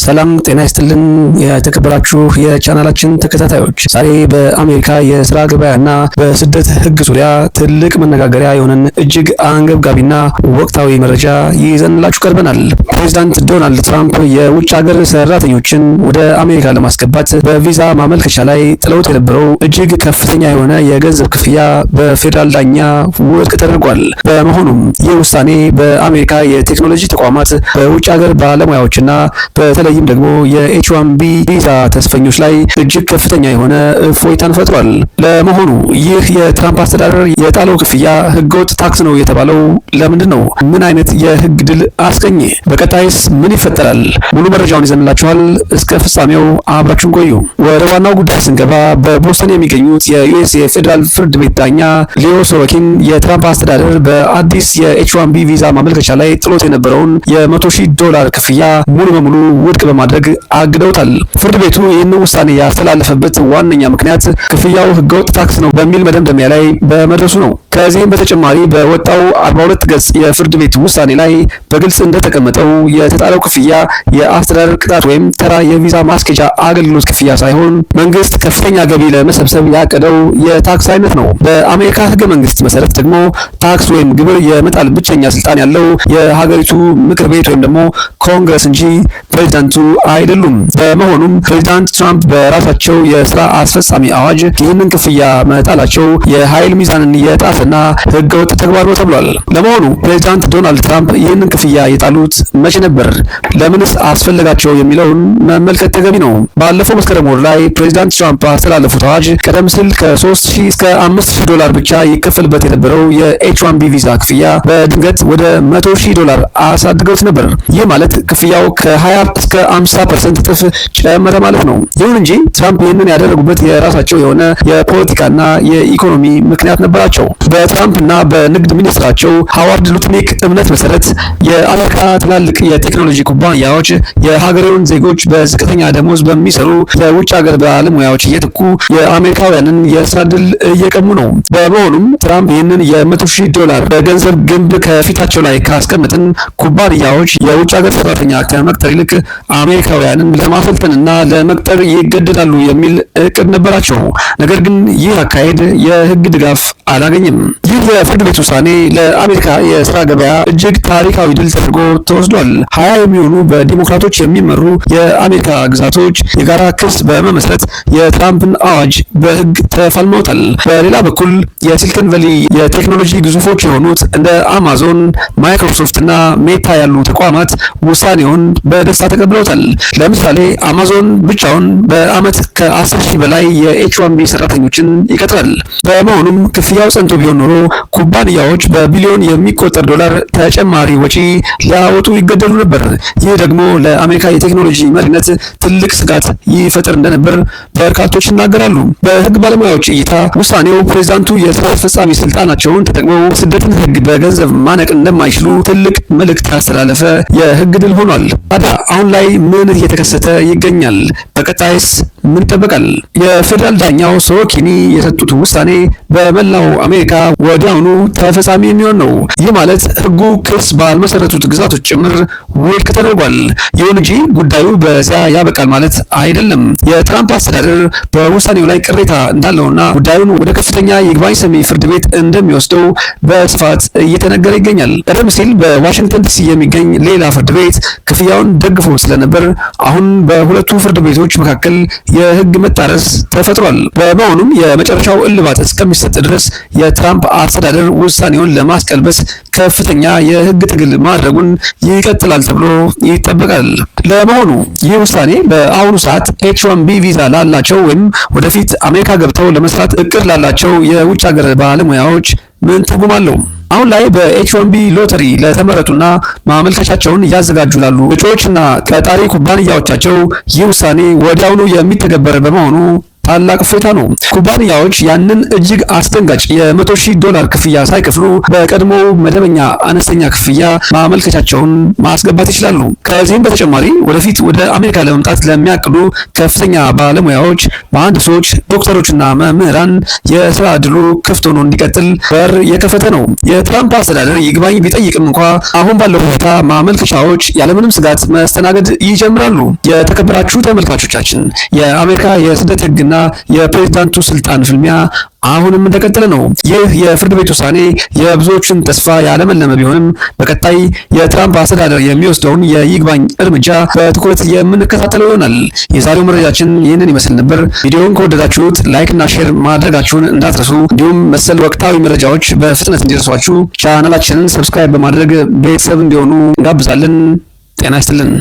ሰላም ጤና ይስጥልን የተከበራችሁ የቻናላችን ተከታታዮች፣ ዛሬ በአሜሪካ የስራ ገበያና በስደት ህግ ዙሪያ ትልቅ መነጋገሪያ የሆነን እጅግ አንገብጋቢና ወቅታዊ መረጃ ይዘንላችሁ ቀርበናል። ፕሬዝዳንት ዶናልድ ትራምፕ የውጭ ሀገር ሰራተኞችን ወደ አሜሪካ ለማስገባት በቪዛ ማመልከቻ ላይ ጥለውት የነበረው እጅግ ከፍተኛ የሆነ የገንዘብ ክፍያ በፌዴራል ዳኛ ውድቅ ተደርጓል። በመሆኑም ይህ ውሳኔ በአሜሪካ የቴክኖሎጂ ተቋማት፣ በውጭ ሀገር ባለሙያዎችና በተለይም ደግሞ የኤች1ቢ ቪዛ ተስፈኞች ላይ እጅግ ከፍተኛ የሆነ እፎይታን ፈጥሯል። ለመሆኑ ይህ የትራምፕ አስተዳደር የጣለው ክፍያ ህገወጥ ታክስ ነው የተባለው ለምንድን ነው? ምን አይነት የህግ ድል አስገኘ? በቀጣይስ ምን ይፈጠራል? ሙሉ መረጃውን ይዘንላችኋል። እስከ ፍጻሜው አብራችሁን ቆዩ። ወደ ዋናው ጉዳይ ስንገባ በቦስተን የሚገኙት የዩኤስ የፌዴራል ፍርድ ቤት ዳኛ ሊዮ ሶሮኪን የትራምፕ አስተዳደር በአዲስ የኤች1ቢ ቪዛ ማመልከቻ ላይ ጥሎት የነበረውን $100,000 ክፍያ ሙሉ በሙሉ ውድቅ በማድረግ አግደውታል። ፍርድ ቤቱ ይህን ውሳኔ ያስተላለፈበት ዋነኛ ምክንያት ክፍያው ህገወጥ ታክስ ነው በሚል መደምደሚያ ላይ በመድረሱ ነው። ከዚህም በተጨማሪ በወጣው 42 ገጽ የፍርድ ቤት ውሳኔ ላይ በግልጽ እንደተቀመጠው የተጣለው ክፍያ የአስተዳደር ቅጣት ወይም ተራ የቪዛ ማስኬጃ አገልግሎት ክፍያ ሳይሆን መንግስት ከፍተኛ ገቢ ለመሰብሰብ ያቀደው የታክስ አይነት ነው። በአሜሪካ ህገ መንግስት መሰረት ደግሞ ታክስ ወይም ግብር የመጣል ብቸኛ ስልጣን ያለው የሀገሪቱ ምክር ቤት ወይም ደግሞ ኮንግረስ እንጂ ፕሬዝዳንቱ አይደሉም። በመሆኑም ፕሬዝዳንት ትራምፕ በራሳቸው የስራ አስፈጻሚ አዋጅ ይህንን ክፍያ መጣላቸው የኃይል ሚዛንን የጣፈና ህገወጥ ተግባር ነው ተብሏል። ለመሆኑ ፕሬዝዳንት ዶናልድ ትራምፕ ይህንን ክፍያ የጣሉት መቼ ነበር? ለምንስ አስፈለጋቸው የሚለውን መመልከት ተገቢ ነው። ባለፈው መስከረም ወር ላይ ፕሬዝዳንት ትራምፕ አስተላለፉት አዋጅ ቀደም ሲል ከ$3,000 እስከ $5,000 ብቻ ይከፈልበት የነበረው የኤች1ቢ ቪዛ ክፍያ በድንገት ወደ $100,000 አሳድገውት ነበር። ይህ ማለት ክፍያው ከ20 እስከ 50% እጥፍ ጨመረ ማለት ነው። ይሁን እንጂ ትራምፕ ይህንን ያደረጉበት የራሳቸው የሆነ የፖለቲካና የኢኮኖሚ ምክንያት ነበራቸው። በትራምፕና በንግድ ሚኒስትራቸው ሃዋርድ ሉትኒክ እምነት መሰረት የአሜሪካ ትላልቅ የቴክኖሎጂ ኩባንያዎች የሀገሬውን ዜጎች በዝቅተኛ ደሞዝ በሚሰሩ የውጭ ሀገር ባለሙያዎች እየተኩ የአሜሪካውያንን የስራ ዕድል እየቀሙ ነው። በመሆኑም ትራምፕ ይህንን $100,000 በገንዘብ ግንብ ከፊታቸው ላይ ካስቀመጥን ኩባንያዎች የውጭ ሀገር ሰራተኛ ከመቅጠር ይልቅ አሜሪካውያንን ለማሰልጠንና ለመቅጠር ይገደዳሉ የሚል እቅድ ነበራቸው። ነገር ግን ይህ አካሄድ የህግ ድጋፍ አላገኘም። ይህ የፍርድ ቤት ውሳኔ ለአሜሪካ የስራ ገበያ እጅግ ታሪካዊ ድል ተደርጎ ተወስዷል። 20 የሚሆኑ በዲሞክራቶች የሚመሩ የአሜሪካ ግዛቶች የጋራ ክስ በመመስረት የትራምፕን አዋጅ በህግ ተፋልመውታል። በሌላ በኩል የሲሊኮን ቫሊ የቴክኖሎጂ ግዙፎች የሆኑት እንደ አማዞን፣ ማይክሮሶፍት እና ሜታ ያሉ ተቋማት ውሳኔውን በደስታ ተቀብለውታል። ለምሳሌ አማዞን ብቻውን በአመት ከ10,000 በላይ የኤች1ቢ ሰራተኞችን ይቀጥራል። በመሆኑም ክፍያው ጸንቶ ቢሆን ኖሮ ኩባንያዎች በቢሊዮን የሚቆጠር ዶላር ተጨማሪ ወጪ ሊያወጡ ይገደዱ ነበር። ይህ ደግሞ ለአሜሪካ የቴክኖሎጂ መሪነት ትልቅ ስጋት ይፈጥር እንደነበር በርካቶች ይናገራሉ። በህግ ባለሙያዎች እይታ ውሳኔው ፕሬዝዳንቱ የስራ አስፈጻሚ ስልጣናቸውን ተጠቅመው ስደትን ህግ በገንዘብ ማነቅ እንደማይችሉ ትልቅ መልእክት ያስተላለፈ የህግ ድል ሆኗል። ታዲያ አሁን ላይ ምን እየተከሰተ ይገኛል? በቀጣይስ ምን ይጠበቃል? የፌዴራል ዳኛው ሶሮኪኒ የሰጡት ውሳኔ በመላው አሜሪካ ወዲያውኑ ተፈጻሚ የሚሆን ነው። ይህ ማለት ህጉ ክስ ባልመሰረቱት ግዛቶች ጭምር ውድቅ ተደርጓል። ይሁን እንጂ ጉዳዩ በዚያ ያበቃል ማለት አይደለም። የትራምፕ አስተዳደር በውሳኔው ላይ ቅሬታ እንዳለውና ጉዳዩን ወደ ከፍተኛ ይግባኝ ሰሚ ፍርድ ቤት እንደሚወስደው በስፋት እየተነገረ ይገኛል። ቀደም ሲል በዋሽንግተን ዲሲ የሚገኝ ሌላ ፍርድ ቤት ክፍያውን ደግፎ ስለነበር አሁን በሁለቱ ፍርድ ቤቶች መካከል የህግ መጣረስ ተፈጥሯል። በመሆኑም የመጨረሻው እልባት እስከሚሰጥ ድረስ የትራምፕ አስተዳደር ውሳኔውን ለማስቀልበስ ከፍተኛ የህግ ትግል ማድረጉን ይቀጥላል ተብሎ ይጠበቃል። ለመሆኑ ይህ ውሳኔ በአሁኑ ሰዓት ኤች1ቢ ቪዛ ላላቸው ወይም ወደፊት አሜሪካ ገብተው ለመስራት እቅድ ላላቸው የውጭ ሀገር ባለሙያዎች ምን ትርጉም አለው? አሁን ላይ በኤች1ቢ ሎተሪ ለተመረጡና ማመልከቻቸውን እያዘጋጁ ላሉ እጩዎችና ቀጣሪ ኩባንያዎቻቸው ይህ ውሳኔ ወዲያውኑ የሚተገበር በመሆኑ ታላቅ እፎይታ ነው። ኩባንያዎች ያንን እጅግ አስደንጋጭ $100,000 ክፍያ ሳይከፍሉ በቀድሞ መደበኛ አነስተኛ ክፍያ ማመልከቻቸውን ማስገባት ይችላሉ። ከዚህም በተጨማሪ ወደፊት ወደ አሜሪካ ለመምጣት ለሚያቅዱ ከፍተኛ ባለሙያዎች፣ መሐንዲሶች፣ ዶክተሮችና መምህራን የስራ ዕድሉ ክፍት ሆኖ እንዲቀጥል በር የከፈተ ነው። የትራምፕ አስተዳደር ይግባኝ ቢጠይቅም እንኳ አሁን ባለው ሁኔታ ማመልከቻዎች ያለምንም ስጋት መስተናገድ ይጀምራሉ። የተከበራችሁ ተመልካቾቻችን የአሜሪካ የስደት ሕግና የፕሬዝዳንቱ ስልጣን ፍልሚያ አሁንም እንደቀጠለ ነው። ይህ የፍርድ ቤት ውሳኔ የብዙዎችን ተስፋ ያለመለመ ቢሆንም በቀጣይ የትራምፕ አስተዳደር የሚወስደውን የይግባኝ እርምጃ በትኩረት የምንከታተለው ይሆናል። የዛሬው መረጃችን ይህንን ይመስል ነበር። ቪዲዮውን ከወደዳችሁት ላይክ እና ሼር ማድረጋችሁን እንዳትረሱ። እንዲሁም መሰል ወቅታዊ መረጃዎች በፍጥነት እንዲደርሷችሁ ቻናላችንን ሰብስክራይብ በማድረግ ቤተሰብ እንዲሆኑ እንጋብዛለን። ጤና ይስጥልን።